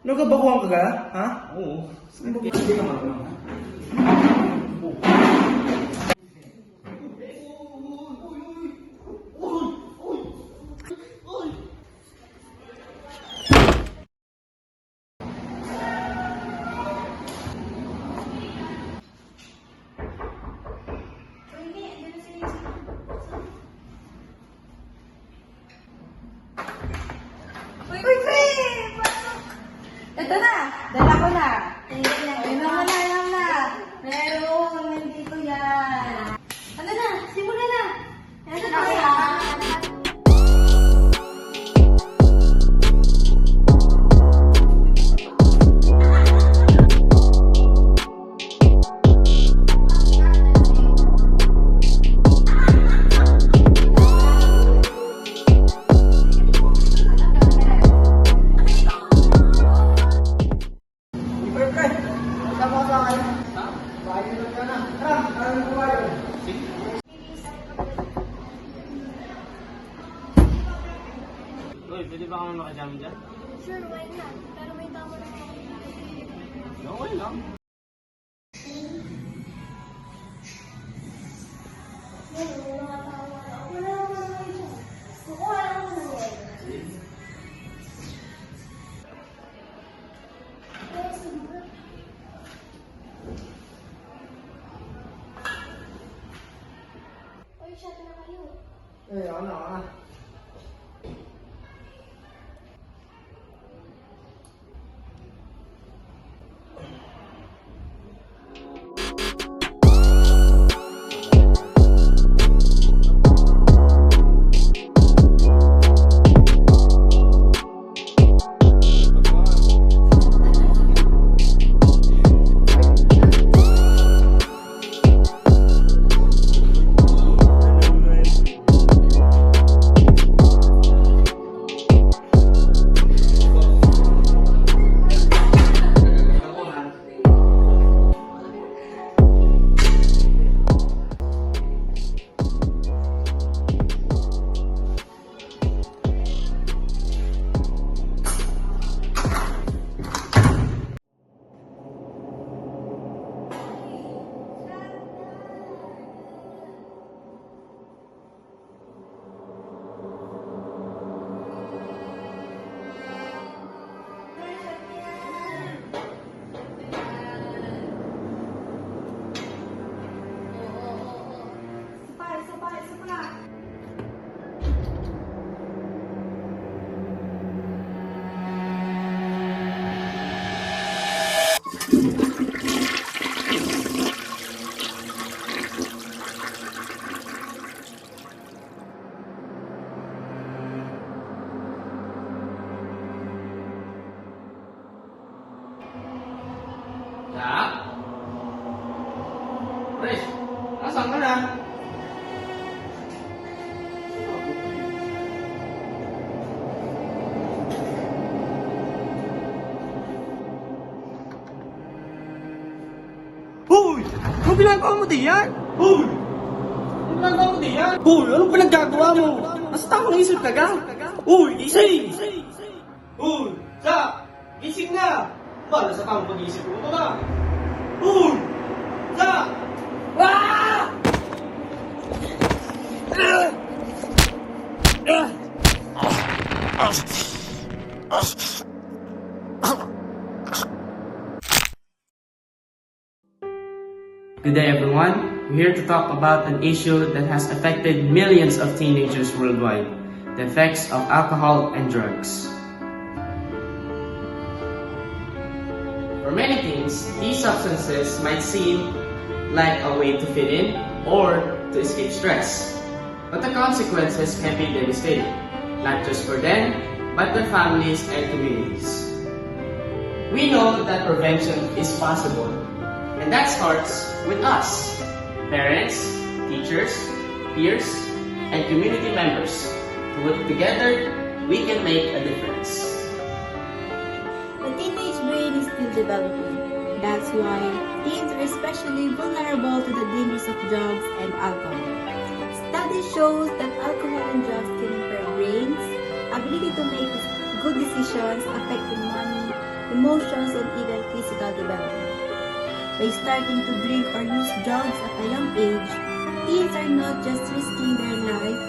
Nagabaguhan ka ga? Ha? Oo. Hindi ka marunong. Uy, Chris! Ito na! Dala ko na! Ayun na! Meron! Nandito yan! Ano na? Simula na! Ano na yan? Uy, pwede ba kami makajami dyan? Sure, why not? Pero may tama na ako. Okay lang. Wala naman naman dyan. Kukuha lang ako ng wala. Pero siguro. Uy, shut na kayo. Ano? Isa pa! Jack? Chris, nasaan ka na? Hoy! Anong ginagawa mo diyan? Hoy! Anong ginagawa mo diyan? Hoy! Anong pinaggagawa mo? Nasa tamang isip ka ga? Hoy! Gising! Hoy! Sa! Gising na! Ba, nasa tamang pag-iisip mo ba? Hoy! Sa! Ah! Good day everyone, we're here to talk about an issue that has affected millions of teenagers worldwide, the effects of alcohol and drugs. For many teens, these substances might seem like a way to fit in or to escape stress, but the consequences can be devastating, not just for them, but their families and communities. We know that prevention is possible, and that starts with us, parents, teachers, peers, and community members. Together, we can make a difference. The teenage brain is still developing. That's why teens are especially vulnerable to the dangers of drugs and alcohol. Studies show that alcohol and drugs can impair brains, ability to make good decisions affecting money, emotions, and even physical development. By starting to drink or use drugs at a young age, teens are not just risking their life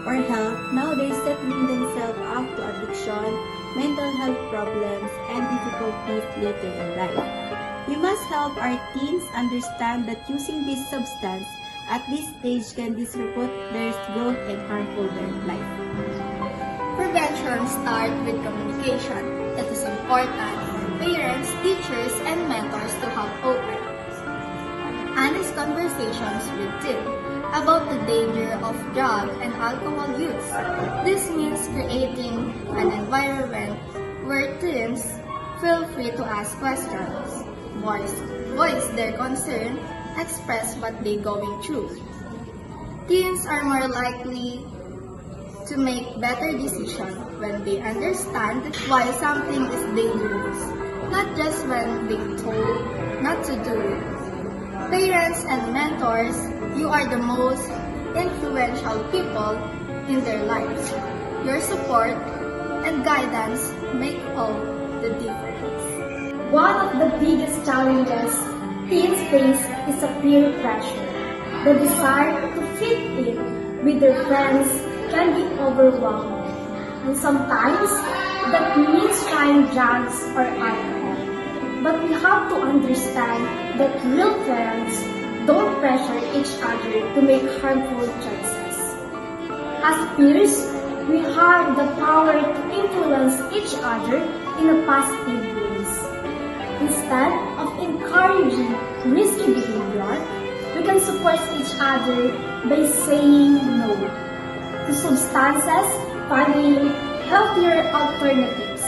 or health, now they're setting themselves up to addiction, mental health problems, and difficulties later in life. We must help our teens understand that using this substance at this stage can disrupt their growth and harmful their life. Prevention starts with communication. It is important for parents, teachers, and mentors to have open, honest conversations with teens about the danger of drug and alcohol use. This means creating an environment where teens feel free to ask questions, voice their concern, express what they're going through. Teens are more likely to make better decisions when they understand why something is dangerous, not just when being told not to do it. Parents and mentors, you are the most influential people in their lives. Your support and guidance make all the difference. One of the biggest challenges teens face is a peer pressure. The desire to fit in with their friends can be overwhelming, and sometimes that means trying drugs or alcohol. But we have to understand that real parents don't pressure each other to make harmful choices. As peers, we have the power to influence each other in a positive ways. Instead of encouraging risky behavior, we can support each other by saying no to substances, finding healthier alternatives,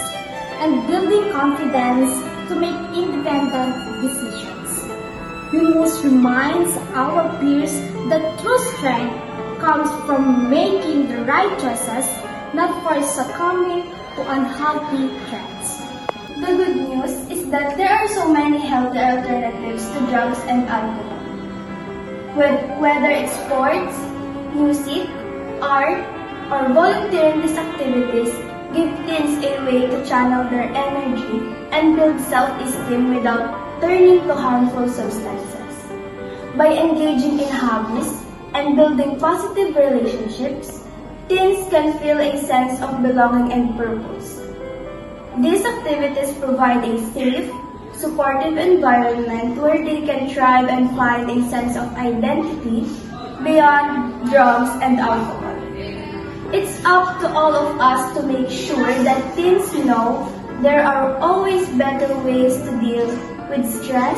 and building confidence to make independent decisions. We must remind our peers that true strength comes from making the right choices, not for succumbing to unhealthy trends. The good news is that there are so many healthy alternatives to drugs and alcohol. Whether it's sports, music, art, or volunteering these activities, give teens a way to channel their energy and build self-esteem without turning to harmful substances. By engaging in hobbies and building positive relationships, teens can feel a sense of belonging and purpose. These activities provide a safe, supportive environment where they can thrive and find a sense of identity beyond drugs and alcohol. It's up to all of us to make sure that teens know there are always better ways to deal with stress,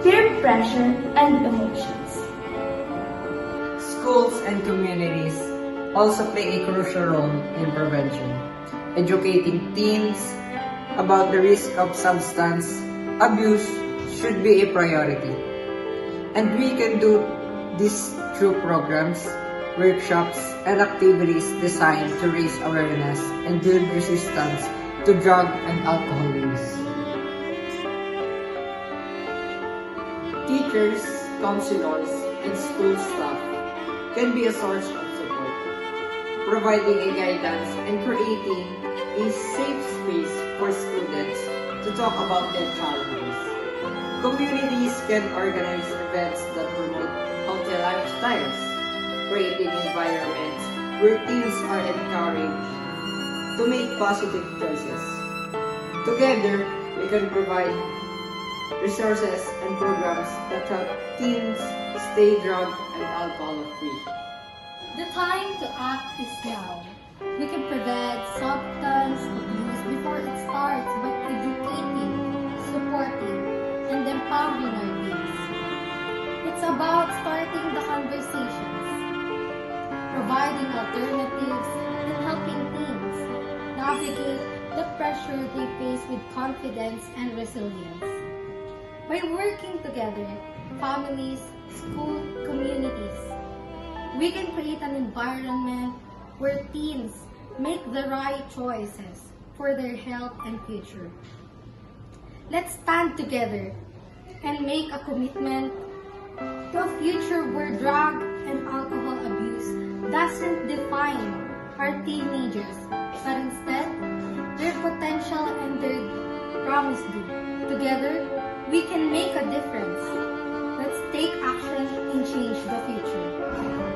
peer pressure, and emotions. Schools and communities also play a crucial role in prevention. Educating teens about the risk of substance abuse should be a priority. And we can do this through programs, workshops, and activities designed to raise awareness and build resistance to drug and alcohol use. Teachers, counselors, and school staff can be a source of support, providing a guidance and creating a safe space for students to talk about their challenges. Communities can organize events that promote healthy lifestyles, creating environments where teens are encouraged to make positive choices. Together, we can provide resources and programs that help teens stay drug and alcohol free. The time to act is now. We can prevent substance abuse before it starts by educating, supporting, and empowering our teens. It's about starting the conversations, providing alternatives, and helping teens navigate the pressure they face with confidence and resilience. By working together, families, school, communities, we can create an environment where teens make the right choices for their health and future. Let's stand together and make a commitment to a future where drug and alcohol abuse doesn't define our teenagers, but instead their potential and their promise do. Together, we can make a difference. Let's take action and change the future.